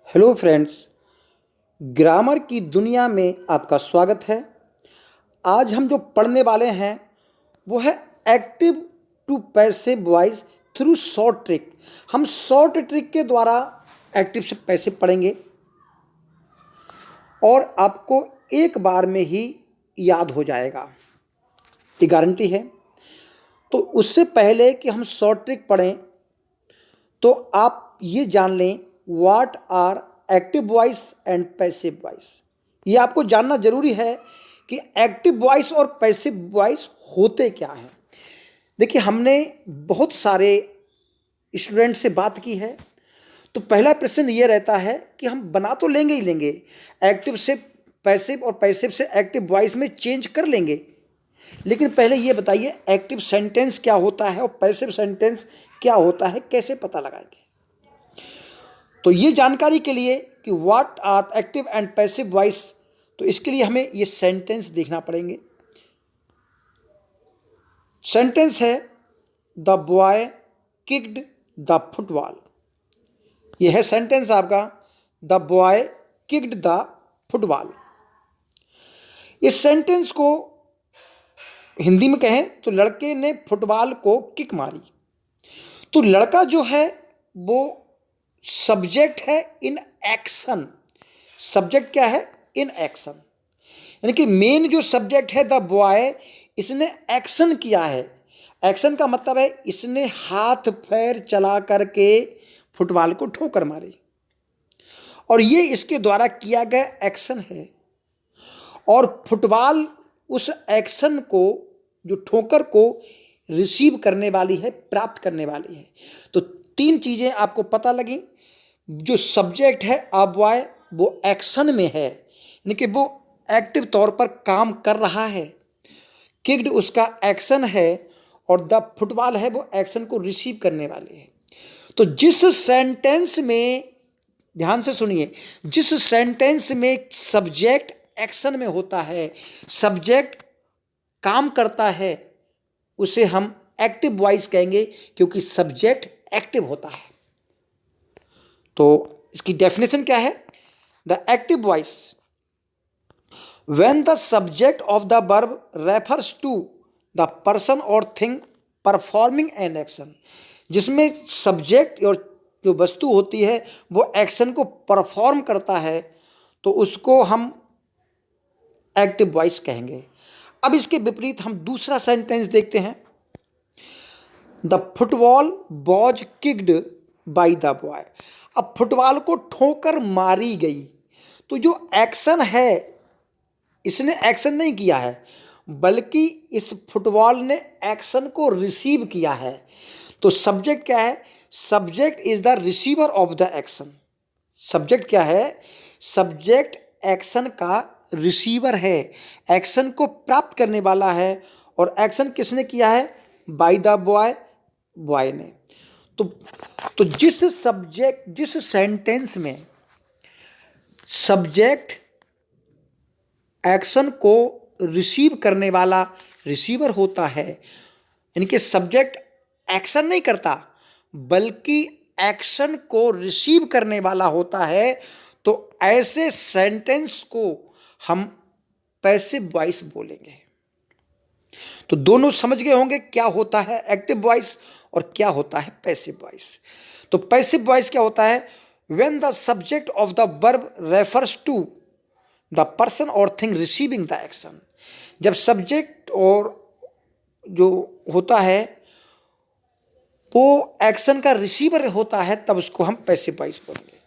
Hello friends, grammar की दुनिया में आपका स्वागत है। आज हम जो पढ़ने वाले हैं वो है active to passive voice through short trick. हम शॉर्ट ट्रिक के द्वारा एक्टिव से पैसिव पढ़ेंगे और आपको एक बार में ही याद हो जाएगा, ये गारंटी है। तो उससे पहले कि हम शॉर्ट ट्रिक पढ़ें तो आप ये जान लें what are active voice and passive voice. ये आपको जानना जरूरी है कि एक्टिव वॉइस और पैसिव वॉइस होते क्या हैं। देखिए, हमने बहुत सारे स्टूडेंट से बात की है, तो पहला प्रश्न ये रहता है कि हम बना तो लेंगे ही लेंगे, एक्टिव से पैसिव और पैसिव से एक्टिव वॉइस में चेंज कर लेंगे, लेकिन पहले ये बताइए एक्टिव सेंटेंस क्या होता है और पैसिव सेंटेंस क्या होता है, कैसे पता लगाएंगे। तो ये जानकारी के लिए कि what are active and passive voice, तो इसके लिए हमें ये सेंटेंस देखना पड़ेंगे। सेंटेंस है the boy kicked the football. ये है सेंटेंस आपका, the boy kicked the football. इस सेंटेंस को हिंदी में कहें तो लड़के ने फुटबॉल को किक मारी। तो लड़का जो है वो सब्जेक्ट है इन एक्शन। सब्जेक्ट क्या है? इन एक्शन, यानी कि मेन जो सब्जेक्ट है द बॉय, इसने एक्शन किया है। एक्शन का मतलब है इसने हाथ पैर चला करके फुटबॉल को ठोकर मारी, और ये इसके द्वारा किया गया एक्शन है। और फुटबॉल उस एक्शन को, जो ठोकर को रिसीव करने वाली है, प्राप्त करने वाली है। तो तीन चीजें आपको पता लगी। जो सब्जेक्ट है अ बॉय, वो एक्शन में है, यानी कि वो एक्टिव तौर पर काम कर रहा है। किक्ड उसका एक्शन है और द फुटबॉल है वो एक्शन को रिसीव करने वाले है। तो जिस सेंटेंस में, ध्यान से सुनिए, जिस सेंटेंस में सब्जेक्ट एक्शन में होता है, सब्जेक्ट काम करता है, उसे हम एक्टिव वॉइस कहेंगे, क्योंकि सब्जेक्ट एक्टिव होता है। तो इसकी डेफिनेशन क्या है? The active voice when the subject of the verb refers to the person और थिंग परफॉर्मिंग एन एक्शन। जिसमें सब्जेक्ट और जो वस्तु होती है वो एक्शन को परफॉर्म करता है, तो उसको हम एक्टिव वॉइस कहेंगे। अब इसके विपरीत हम दूसरा सेंटेंस देखते हैं, the football was kicked by the boy. अब फुटबॉल को ठोकर मारी गई, तो जो एक्शन है, इसने एक्शन नहीं किया है, बल्कि इस फुटबॉल ने एक्शन को रिसीव किया है। तो सब्जेक्ट क्या है? Subject is the receiver of the action. Subject क्या है? सब्जेक्ट एक्शन का रिसीवर है, एक्शन को प्राप्त करने वाला है। और एक्शन किसने किया है? बाय द बॉय, बॉय ने। तो जिस सेंटेंस में सब्जेक्ट एक्शन को रिसीव करने वाला रिसीवर होता है, यानी कि सब्जेक्ट एक्शन नहीं करता बल्कि एक्शन को रिसीव करने वाला होता है, तो ऐसे सेंटेंस को हम पैसिव वॉइस बोलेंगे। तो दोनों समझ गए होंगे क्या होता है एक्टिव वॉइस और क्या होता है पैसिव वॉइस। तो पैसिव वॉइस क्या होता है? When the subject of the verb refers to the person और थिंग रिसीविंग द एक्शन। जब सब्जेक्ट और जो होता है वो एक्शन का रिसीवर होता है, तब उसको हम पैसिव वॉइस बोलेंगे।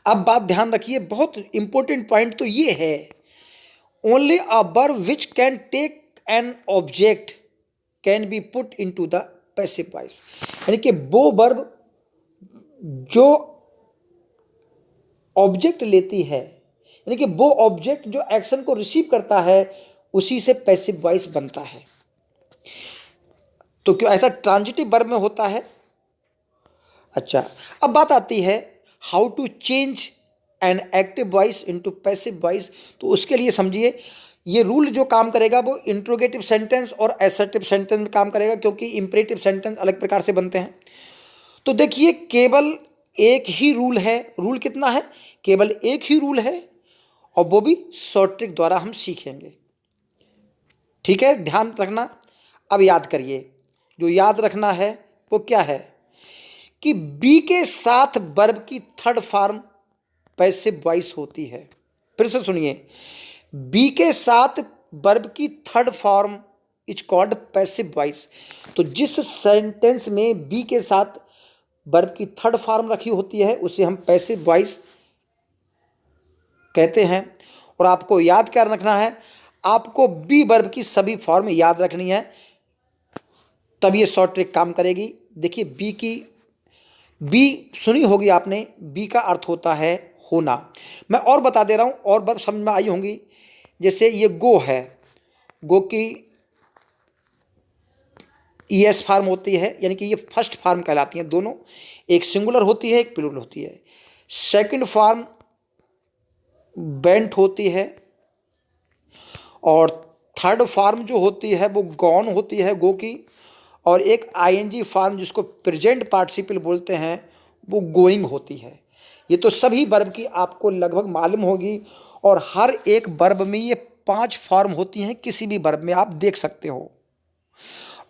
अब बात ध्यान रखिए, बहुत इंपॉर्टेंट पॉइंट तो ये है, only a verb which can take an object can be put into the passive voice. यानी कि वो वर्ब जो ऑब्जेक्ट लेती है, यानी कि वो ऑब्जेक्ट जो एक्शन को रिसीव करता है, उसी से पैसिव वॉइस बनता है। तो क्यों ऐसा ट्रांजिटिव वर्ब में होता है। अच्छा, अब बात आती है how to change an active voice into passive voice. तो उसके लिए समझिए, ये रूल जो काम करेगा वो इंट्रोगेटिव सेंटेंस और असर्टिव सेंटेंस में काम करेगा, क्योंकि इंपरेटिव सेंटेंस अलग प्रकार से बनते हैं। तो देखिए, केवल एक ही रूल है। रूल कितना है? केवल एक ही रूल है और वो भी शॉर्ट ट्रिक द्वारा हम सीखेंगे। ठीक है, ध्यान रखना। अब याद करिए, जो याद रखना है वो क्या है कि बी के साथ वर्ब की थर्ड फॉर्म पैसिव वॉइस होती है। फिर से सुनिए, बी के साथ वर्ब की third form is called passive voice. तो जिस सेंटेंस में बी के साथ वर्ब की थर्ड फॉर्म रखी होती है उसे हम पैसिव वॉइस कहते हैं। और आपको याद क्या रखना है, आपको बी वर्ब की सभी फॉर्म याद रखनी है, तब ये शॉर्ट ट्रिक काम करेगी। देखिए, बी सुनी होगी आपने, बी का अर्थ होता है होना। मैं और बता दे रहा हूँ, और वर्ब समझ में आई होंगी। जैसे ये गो है, गो की ईएस फॉर्म होती है, यानी कि ये फर्स्ट फॉर्म कहलाती हैं दोनों। एक सिंगुलर होती है, एक प्लूरल होती है। सेकंड फॉर्म बेंट होती है, और थर्ड फॉर्म जो होती है वो गॉन होती है, गो की। और एक आईएनजी फॉर्म जिसको प्रेजेंट पार्टिसिपल बोलते हैं वो गोइंग होती है। ये तो सभी वर्ब की आपको लगभग मालूम होगी, और हर एक वर्ब में ये 5 फॉर्म होती हैं, किसी भी वर्ब में आप देख सकते हो।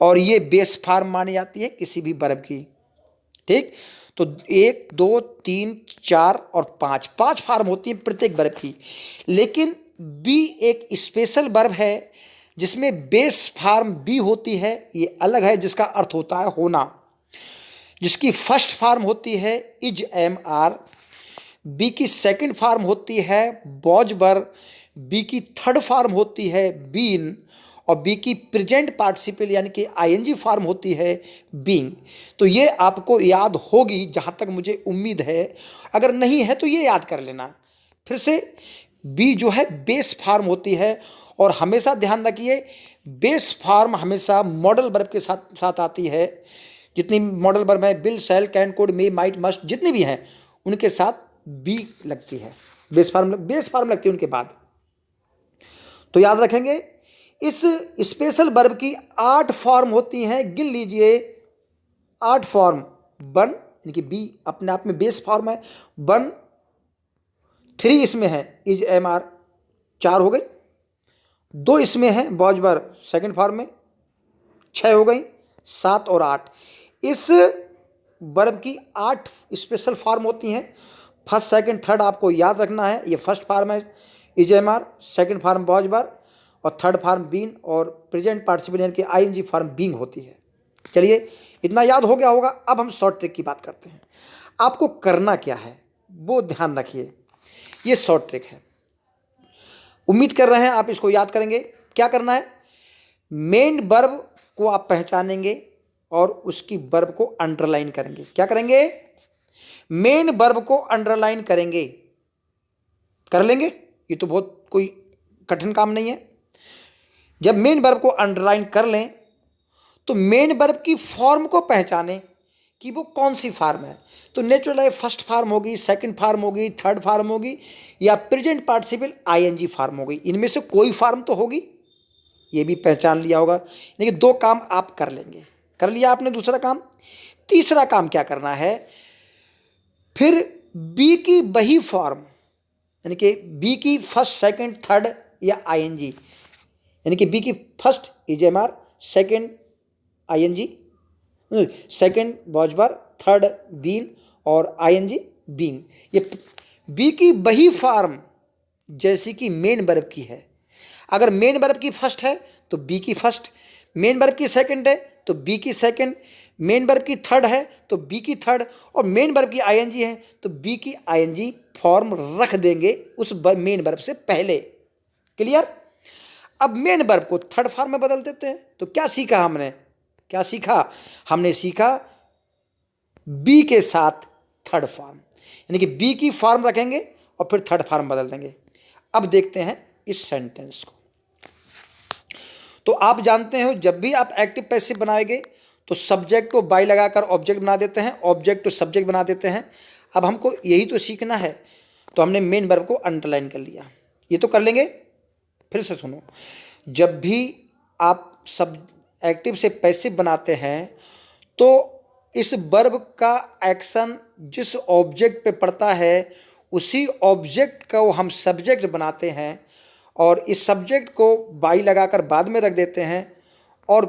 और ये बेस फॉर्म मानी जाती है किसी भी वर्ब की। ठीक, तो 1 2 3 4 और 5 फॉर्म होती हैं प्रत्येक वर्ब की। लेकिन बी एक स्पेशल वर्ब है जिसमें बेस फॉर्म बी होती है, ये अलग है, जिसका अर्थ होता है होना। जिसकी फर्स्ट फॉर्म होती है इज एम आर, बी की सेकंड फॉर्म होती है बॉज वर, बी की थर्ड फॉर्म होती है बीन, और बी की प्रेजेंट पार्टिसिपल यानी कि आईएनजी फॉर्म होती है बीइंग। तो ये आपको याद होगी जहाँ तक मुझे उम्मीद है, अगर नहीं है तो ये याद कर लेना। फिर से, बी जो है बेस फॉर्म होती है, और हमेशा ध्यान रखिए बेस फॉर्म हमेशा मॉडल वर्ब के साथ साथ आती है। जितनी मॉडल वर्ब है, will, shall, can, could, may, might, must, जितनी भी हैं उनके साथ बी लगती है, बेस फॉर्म लगती है उनके बाद। तो याद रखेंगे, इस स्पेशल वर्ब की 8 फॉर्म होती हैं, गिन लीजिए 8 फॉर्म। 1 यानी कि बी अपने आप में बेस फॉर्म है, 1 3 इसमें है इज एम आर, 4 हो गई। 2 इसमें है बॉज वर सेकेंड फॉर्म में, 6 हो गई। 7 और 8, इस वर्ब की 8 स्पेशल फॉर्म होती हैं। फर्स्ट सेकंड थर्ड आपको याद रखना है। ये फर्स्ट फॉर्म है is am are, second form was were, और थर्ड फॉर्म बीन, और प्रेजेंट पार्टिसिपल यानी कि आईएनजी फॉर्म बीइंग होती है। चलिए, इतना याद हो गया होगा। अब हम शॉर्ट ट्रिक की बात करते हैं। आपको करना क्या है वो ध्यान रखिए, ये शॉर्ट ट्रिक है, उम्मीद कर रहे हैं आप इसको याद करेंगे। क्या करना है, मेन वर्ब को आप पहचानेंगे और उसकी वर्ब को अंडरलाइन करेंगे। क्या करेंगे, मेन वर्ब को अंडरलाइन करेंगे। कर लेंगे, ये तो बहुत कोई कठिन काम नहीं है। जब मेन वर्ब को अंडरलाइन कर लें तो मेन वर्ब की फॉर्म को पहचानें कि वो कौन सी फॉर्म है। तो नेचुरल है फर्स्ट फॉर्म होगी, सेकंड फॉर्म होगी, थर्ड फॉर्म होगी, या प्रेजेंट पार्टिसिपल आईएनजी फॉर्म होगी। इनमें से कोई फॉर्म तो होगी, ये भी पहचान लिया होगा। लेकिन 2 काम आप कर लेंगे। कर लिया आपने दूसरा काम। तीसरा काम क्या करना है, फिर बी की वही फॉर्म, यानी कि बी की फर्स्ट सेकंड थर्ड या आईएनजी, यानी कि बी की first is am are, second ING, second was were, third been, और आईएनजी बीइंग। ये बी की वही फॉर्म जैसी कि मेन वर्ब की है। अगर मेन वर्ब की फर्स्ट है तो बी की फर्स्ट, मेन वर्ब की सेकंड है तो बी की सेकंड, मेन वर्ब की थर्ड है तो बी की थर्ड, और मेन वर्ब की आईएनजी है तो बी की आईएनजी फॉर्म रख देंगे उस मेन वर्ब से पहले। क्लियर। अब मेन वर्ब को थर्ड फॉर्म में बदल देते हैं। तो क्या सीखा हमने, क्या सीखा, हमने सीखा बी के साथ थर्ड फॉर्म, यानी कि बी की फॉर्म रखेंगे और फिर थर्ड फॉर्म बदल देंगे। अब देखते हैं इस सेंटेंस को। तो आप जानते हो जब भी आप एक्टिव पैसिव बनाएंगे तो सब्जेक्ट को बाय लगाकर ऑब्जेक्ट बना देते हैं, ऑब्जेक्ट को सब्जेक्ट बना देते हैं। अब हमको यही तो सीखना है, तो हमने मेन वर्ब को अंडरलाइन कर लिया, ये तो कर लेंगे। फिर से सुनो, जब भी आप सब एक्टिव से पैसिव बनाते हैं तो इस वर्ब का एक्शन जिस ऑब्जेक्ट पे पड़ता है उसी ऑब्जेक्ट को हम सब्जेक्ट बनाते हैं और इस सब्जेक्ट को बाई लगाकर बाद में रख देते हैं और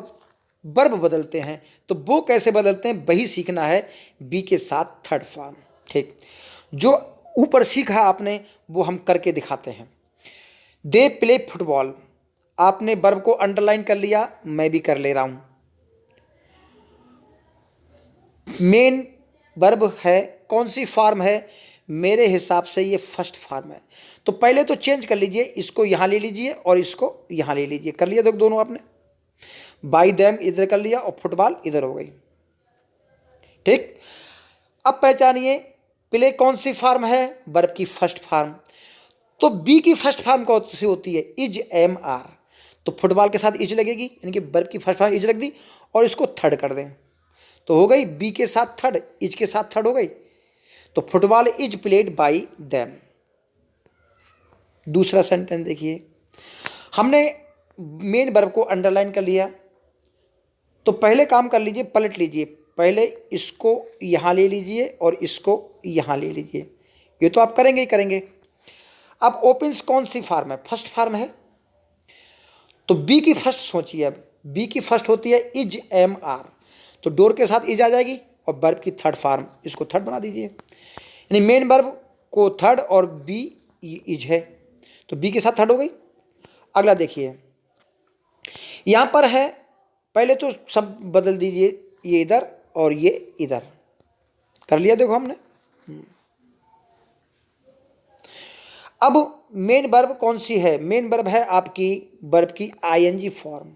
वर्ब बदलते हैं। तो वो कैसे बदलते हैं वही सीखना है बी के साथ थर्ड फॉर्म। ठीक, जो ऊपर सीखा आपने वो हम करके दिखाते हैं। दे प्ले फुटबॉल, आपने वर्ब को अंडरलाइन कर लिया, मैं भी कर ले रहा हूं। मेन वर्ब है, कौन सी फॉर्म है? मेरे हिसाब से ये फर्स्ट फॉर्म है। तो पहले तो चेंज कर लीजिए, इसको यहां ले लीजिए और इसको यहां ले लीजिए। कर लिया दोनों आपने, बाई देम इधर कर लिया और फुटबॉल इधर हो गई। ठीक, अब पहचानिए प्ले कौन सी फॉर्म है? वर्ब की फर्स्ट फॉर्म। तो बी की फर्स्ट फॉर्म कौन सी होती है? Is am are. तो फुटबॉल के साथ इज लगेगी, यानी कि वर्ब की फर्स्ट फॉर्म इज रख दी और इसको थर्ड कर दें तो हो गई बी के साथ थर्ड, इज के साथ थर्ड हो गई। तो football is played by them. दूसरा सेंटेंस देखिए, हमने मेन वर्ब को अंडरलाइन कर लिया। तो पहले काम कर लीजिए, पलट लीजिए, पहले इसको यहां ले लीजिए और इसको यहां ले लीजिए। ये तो आप करेंगे ही करेंगे। अब ओपन्स कौन सी फॉर्म है? फर्स्ट फॉर्म है। तो बी की फर्स्ट सोचिए, अब बी की फर्स्ट होती है इज एम आर। तो डोर के साथ इज आ जाएगी और वर्ब की थर्ड फॉर्म, इसको थर्ड बना दीजिए। यानी मेन वर्ब को थर्ड और बी इज है, तो बी के साथ थर्ड हो गई। अगला देखिए, यहां पर है, पहले तो सब बदल दीजिए, ये इधर और ये इधर कर लिया। देखो हमने, अब मेन वर्ब कौन सी है? मेन वर्ब है आपकी वर्ब की आईएनजी फॉर्म।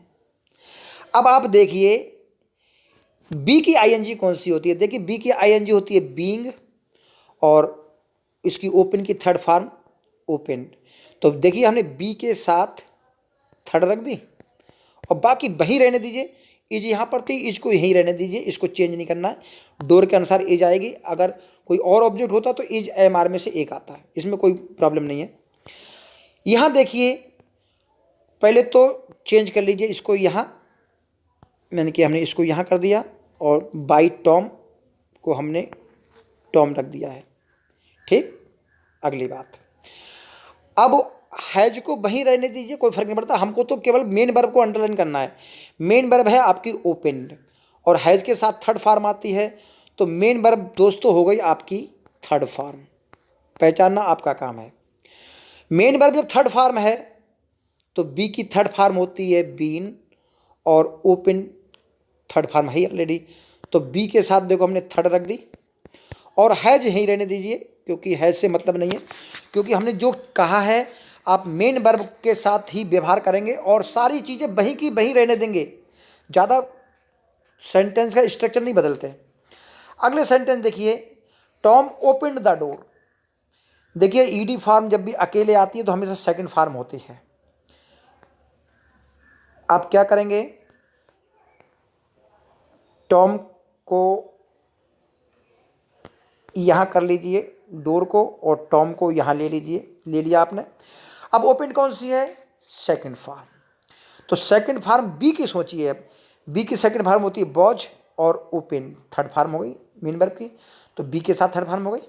अब आप देखिए बी की आईएनजी कौन सी होती है? देखिए बी की आईएनजी होती है बीइंग और इसकी ओपन की थर्ड फॉर्म ओपन। तो देखिए हमने बी के साथ थर्ड रख दी और बाकी वहीं रहने दीजिए। इज यहाँ पर थी, इज को यहीं रहने दीजिए, इसको चेंज नहीं करना है। डोर के अनुसार इज आएगी, अगर कोई और ऑब्जेक्ट होता तो इज एम आर में से एक आता है, इसमें कोई प्रॉब्लम नहीं है। यहाँ देखिए पहले तो चेंज कर लीजिए, इसको यहाँ, मैंने कि हमने इसको यहाँ कर दिया और बाई टॉम को हमने टॉम रख दिया है। ठीक, अगली बात, अब हैज को वहीं रहने दीजिए, कोई फर्क नहीं पड़ता, हमको तो केवल मेन वर्ब को अंडरलाइन करना है। मेन वर्ब है आपकी ओपन और हैज के साथ थर्ड फॉर्म आती है, तो मेन वर्ब दोस्तों हो गई आपकी थर्ड फॉर्म। पहचानना आपका काम है। मेन वर्ब जब थर्ड फॉर्म है तो बी की थर्ड फॉर्म होती है बीन और ओपन थर्ड फॉर्म है ऑलरेडी, तो बी के साथ देखो हमने थर्ड रख दी और हैज यहीं रहने दीजिए, क्योंकि हैज से मतलब नहीं है, क्योंकि हमने जो कहा है आप मेन वर्ब के साथ ही व्यवहार करेंगे और सारी चीज़ें वहीं की वहीं रहने देंगे, ज़्यादा सेंटेंस का स्ट्रक्चर नहीं बदलते। अगले सेंटेंस देखिए, टॉम ओपनड द डोर। देखिए ईडी फॉर्म जब भी अकेले आती है तो हमेशा सेकंड फॉर्म होती है। आप क्या करेंगे, टॉम को यहाँ कर लीजिए डोर को और टॉम को यहाँ ले लीजिए, ले लिया आपने। अब ओपन कौन सी है? Second form. तो सेकंड फॉर्म बी की सोचिए, अब बी की सेकंड फॉर्म होती है बॉज और ओपन थर्ड फॉर्म हो गई मेन वर्ब की, तो बी के साथ थर्ड फॉर्म हो गई।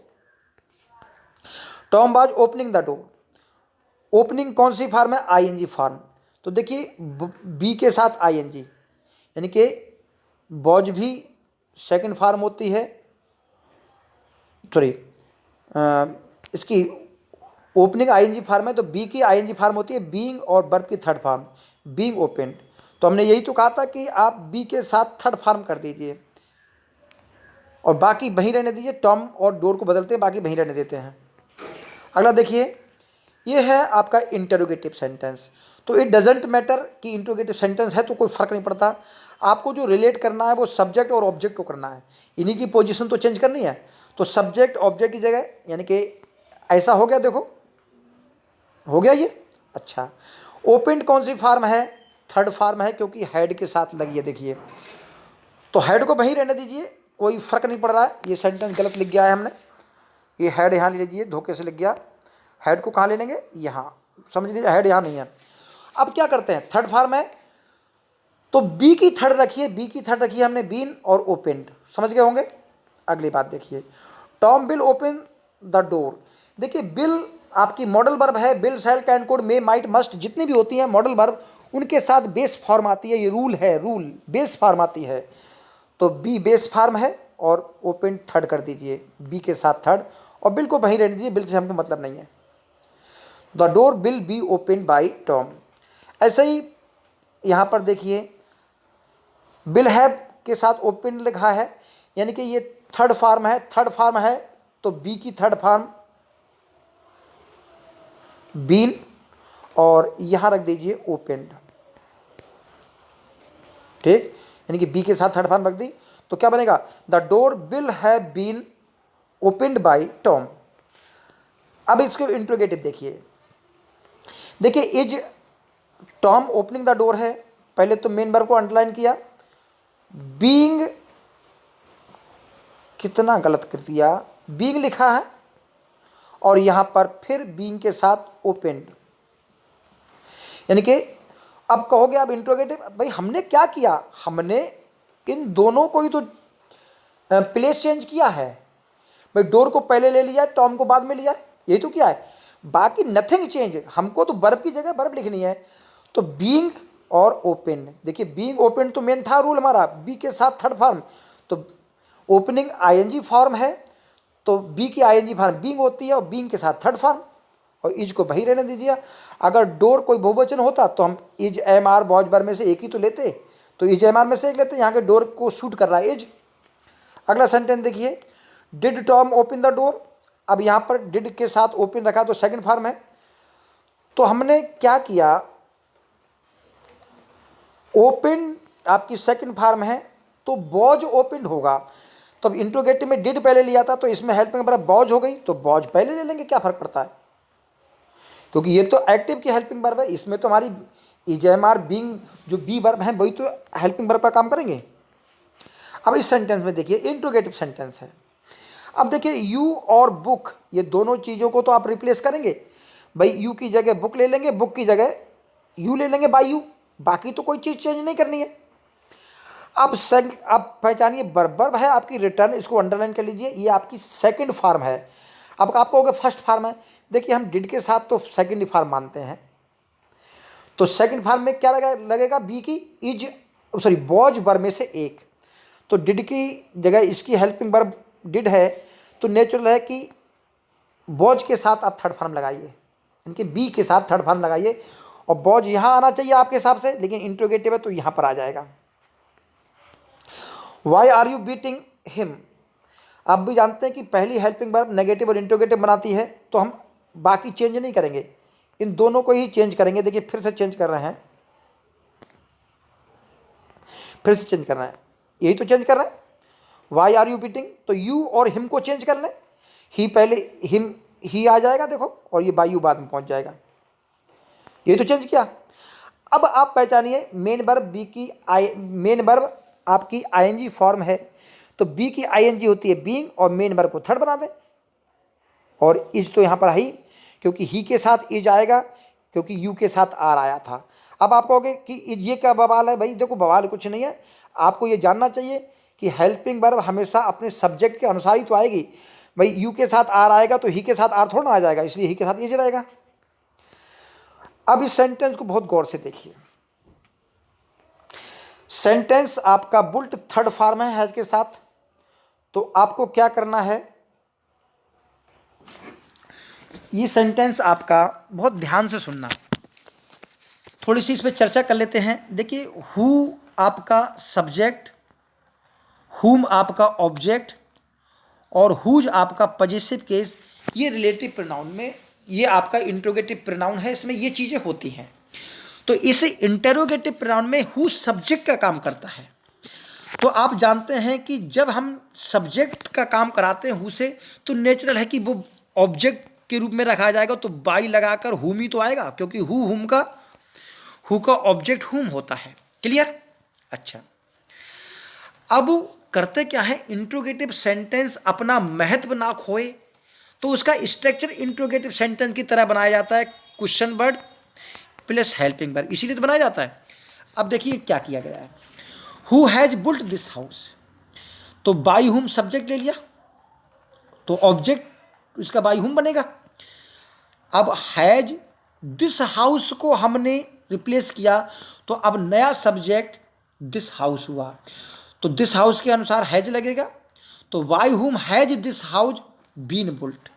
Tom was opening the door, opening कौन सी फॉर्म है? ING form. तो देखिए बी के साथ आईएनजी, यानी कि बॉज भी सेकंड फॉर्म होती है, सॉरी इसकी ओपनिंग आईएनजी फॉर्म है, तो बी की आईएनजी फॉर्म होती है बीइंग और वर्ब की थर्ड फॉर्म बीइंग ओपन। तो हमने यही तो कहा था कि आप बी के साथ थर्ड फॉर्म कर दीजिए और बाकी वहीं रहने दीजिए। टॉम और डोर को बदलते हैं, बाकी वहीं रहने देते हैं। अगला देखिए, ये है आपका इंटरोगेटिव सेंटेंस। तो इट डजेंट मैटर कि इंटरोगेटिव सेंटेंस है तो कोई फ़र्क नहीं पड़ता, आपको जो रिलेट करना है वो सब्जेक्ट और ऑब्जेक्ट को करना है, इन्हीं की पोजीशन तो चेंज करनी है। तो सब्जेक्ट ऑब्जेक्ट की जगह, यानी कि ऐसा हो गया, देखो हो गया ये। अच्छा, ओपन कौन सी फॉर्म है? थर्ड फॉर्म है, क्योंकि हेड के साथ लगी है। देखिए तो हेड को वहीं रहने दीजिए, कोई फ़र्क नहीं पड़ रहा है। ये सेंटेंस गलत लिख गया है हमने, ये हेड यहाँ ले लीजिए, धोखे से लिख गया। हेड को कहाँ ले लेंगे? यहाँ, समझ लीजिए हेड यहाँ नहीं है। अब क्या करते हैं, थर्ड फॉर्म है तो बी की थर्ड रखिए, बी की थर्ड रखिए हमने बीन और ओपेंड, समझ गए होंगे। अगली बात देखिए, Tom will open the door. देखिए बिल आपकी मॉडल वर्ब है, will, shall, can, could, may, might, must, जितनी भी होती हैं मॉडल वर्ब, उनके साथ बेस फॉर्म आती है। ये रूल है, रूल बेस फॉर्म आती है। तो बी बेस फॉर्म है और ओपन थर्ड कर दीजिए, बी के साथ थर्ड, और बिल को वहीं रहने दीजिए, बिल से हमको मतलब नहीं है। The door will be open by Tom. ऐसे ही यहाँ पर देखिए विल हैव के साथ ओपन लिखा है, यानी कि ये थर्ड फॉर्म है, थर्ड फॉर्म है तो बी की थर्ड फॉर्म बीन, और यहां रख दीजिए ओपेंड, ठीक, यानी कि बी के साथ थर्ड फॉर्म रख दी तो क्या बनेगा, the door will have been opened by Tom. अब इसको इंट्रोगेटिव देखिए, देखिए is Tom opening the door है, पहले तो मेन वर्ब को अंडरलाइन किया, बीइंग कितना गलत कर दिया, बीइंग लिखा है और यहां पर फिर बीइंग के साथ ओपेंड, यानी कि अब कहोगे आप इंट्रोगेटिव, भाई हमने क्या किया, हमने इन दोनों को ही तो प्लेस चेंज किया है, भाई डोर को पहले ले लिया, टॉम को बाद में लिया, यही तो किया है, बाकी नथिंग चेंज, हमको तो वर्ब की जगह वर्ब लिखनी है। तो बीइंग और ओपन, देखिए बीइंग ओपन तो मेन था रूल हमारा, बी के साथ थर्ड फॉर्म, तो ओपनिंग आईएनजी फॉर्म है तो बी की आईएनजी फॉर्म बीइंग होती है और बीइंग के साथ थर्ड फॉर्म, और इज को वही रहने दीजिए। अगर डोर कोई बहुवचन होता तो हम इज एम आर बॉज बर में से एक ही तो लेते, तो इज एम आर में से एक लेते, यहाँ के डोर को शूट कर रहा है इज। अगला सेंटेंस देखिए, did Tom open the door. अब यहाँ पर डिड के साथ ओपन रखा तो सेकंड फॉर्म है, तो हमने क्या किया, ओपन आपकी सेकंड फॉर्म है तो बॉज ओपन होगा, तो अब इंट्रोगेटिव में डिड पहले लिया था तो इसमें हेल्पिंग वर्ब बॉज हो गई, तो बॉज पहले ले लेंगे, क्या फर्क पड़ता है, क्योंकि ये तो एक्टिव की हेल्पिंग वर्ब है, इसमें तो हमारी इजेएमआर बीइंग जो बी वर्ब है वही तो हेल्पिंग वर्ब का काम करेंगे। अब इस सेंटेंस में देखिए इंट्रोगेटिव सेंटेंस है, अब देखिए यू और बुक, ये दोनों चीज़ों को तो आप रिप्लेस करेंगे, भाई यू की जगह बुक ले लेंगे, बुक की जगह यू ले लेंगे बाई यू, बाकी तो कोई चीज़ चेंज नहीं करनी है। अब आप पहचानिए वर्ब है आपकी रिटर्न, इसको अंडरलाइन कर लीजिए, ये आपकी सेकंड फॉर्म है। अब आप कहोगे फर्स्ट फॉर्म है, देखिए हम डिड के साथ तो सेकंड फॉर्म मानते हैं, तो सेकंड फॉर्म में क्या लगेगा, बी की इज सॉरी बॉज वर्ब में से एक, तो डिड की जगह इसकी हेल्पिंग वर्ब डिड है, तो नेचुरल है कि बॉज के साथ आप थर्ड फॉर्म लगाइए, इनके बी के साथ थर्ड फॉर्म लगाइए, और बॉज यहाँ आना चाहिए आपके हिसाब से, लेकिन इंट्रोगेटिव है तो यहाँ पर आ जाएगा। Why are you beating him, आप भी जानते हैं कि पहली हेल्पिंग वर्ब नेगेटिव और इंट्रोगेटिव बनाती है, तो हम बाकी चेंज नहीं करेंगे, इन दोनों को ही चेंज करेंगे। देखिए फिर से चेंज कर रहे हैं, फिर से चेंज कर रहे हैं, यही तो चेंज कर रहे हैं, वाई आर यू बीटिंग, तो यू और हिम को चेंज कर लें, ही पहले हिम ही आ जाएगा देखो, और ये बाई यू बाद में पहुंच जाएगा, यही तो चेंज किया। अब आप पहचानिए मेन वर्ब बी की मेन वर्ब आपकी आईएनजी फॉर्म है, तो बी की आईएनजी होती है बीइंग, और मेन वर्ब को थर्ड बना दें, और इज तो यहाँ पर है ही, क्योंकि ही के साथ इज आएगा, क्योंकि यू के साथ आर आया था। अब आप कहोगे कि इज ये क्या बवाल है, भाई देखो बवाल कुछ नहीं है, आपको ये जानना चाहिए कि हेल्पिंग वर्ब हमेशा अपने सब्जेक्ट के अनुसार ही तो आएगी, भाई यू के साथ आर आएगा तो ही के साथ आर थोड़ा ना आ जाएगा, इसलिए ही के साथ इज रहेगा। अब इस सेंटेंस को बहुत गौर से देखिए, सेंटेंस आपका बुल्ट थर्ड फॉर्म है हैज के साथ, तो आपको क्या करना है, ये सेंटेंस आपका बहुत ध्यान से सुनना, थोड़ी सी इस पर चर्चा कर लेते हैं। देखिए हु आपका सब्जेक्ट, हुम आपका ऑब्जेक्ट, और हुज आपका पॉजिटिव केस, ये रिलेटिव प्रोनाउन में ये आपका इंट्रोगेटिव प्रोनाउन है, इसमें ये चीज़ें होती हैं। तो इस इंटरोगेटिव प्रोनाउन में हु सब्जेक्ट का काम करता है, तो आप जानते हैं कि जब हम सब्जेक्ट का काम कराते हैं हु से, तो नेचुरल है कि वो ऑब्जेक्ट के रूप में रखा जाएगा, तो बाई लगाकर हुम ही तो आएगा, क्योंकि हु का ऑब्जेक्ट हुम होता है। क्लियर? अच्छा, अब करते क्या है, इंट्रोगेटिव सेंटेंस अपना महत्व ना खोए, तो उसका स्ट्रक्चर इंट्रोगेटिव सेंटेंस की तरह बनाया जाता है, question word plus helping verb, इसीलिए तो बनाया जाता है। अब देखिए क्या किया गया है, who has built this house, तो बाई हुम सब्जेक्ट ले लिया, तो ऑब्जेक्ट इसका बाई हुम बनेगा। अब हैज दिस हाउस को हमने रिप्लेस किया, तो अब नया सब्जेक्ट दिस हाउस हुआ, तो दिस हाउस के अनुसार हैज लगेगा, तो by whom has this house been built,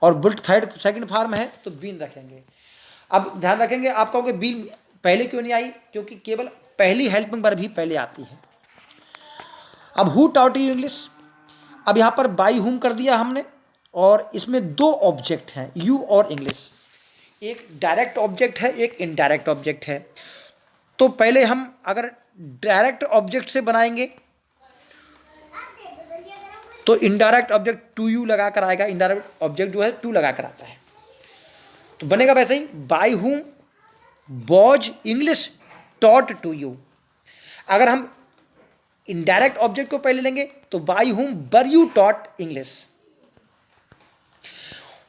और बुल्ट थर्ड सेकंड फॉर्म है तो बीन रखेंगे। अब ध्यान रखेंगे, आप कहोगे बीन पहले क्यों नहीं आई, क्योंकि केवल पहली हेल्पिंग वर्ब ही पहले आती है। अब हु टॉट यू इंग्लिश, अब यहाँ पर बाई हुम कर दिया हमने, और इसमें दो ऑब्जेक्ट हैं, यू और इंग्लिश। एक डायरेक्ट ऑब्जेक्ट है, एक इनडायरेक्ट ऑब्जेक्ट है। तो पहले हम अगर डायरेक्ट ऑब्जेक्ट से बनाएंगे तो इनडायरेक्ट ऑब्जेक्ट टू यू लगा कर आएगा, इनडायरेक्ट ऑब्जेक्ट जो है टू लगा कर आता है, तो बनेगा वैसे ही, by whom was English taught to you. अगर हम इनडायरेक्ट ऑब्जेक्ट को पहले लेंगे तो by whom were you taught English.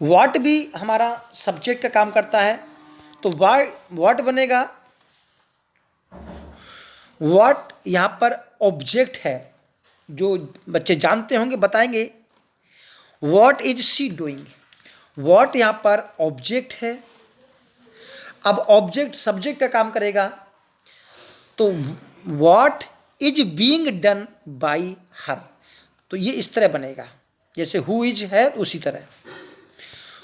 What भी हमारा सब्जेक्ट का काम करता है, तो व्हाट बनेगा, व्हाट यहां पर ऑब्जेक्ट है, जो बच्चे जानते होंगे बताएंगे। What is she doing, what यहां पर ऑब्जेक्ट है। अब ऑब्जेक्ट सब्जेक्ट का काम करेगा, तो what is being done by हर, तो ये इस तरह बनेगा जैसे हु इज है उसी तरह।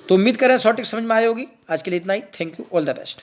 तो उम्मीद करें शॉर्ट ट्रिक समझ में आई होगी। आज के लिए इतना ही। Thank you, all the best.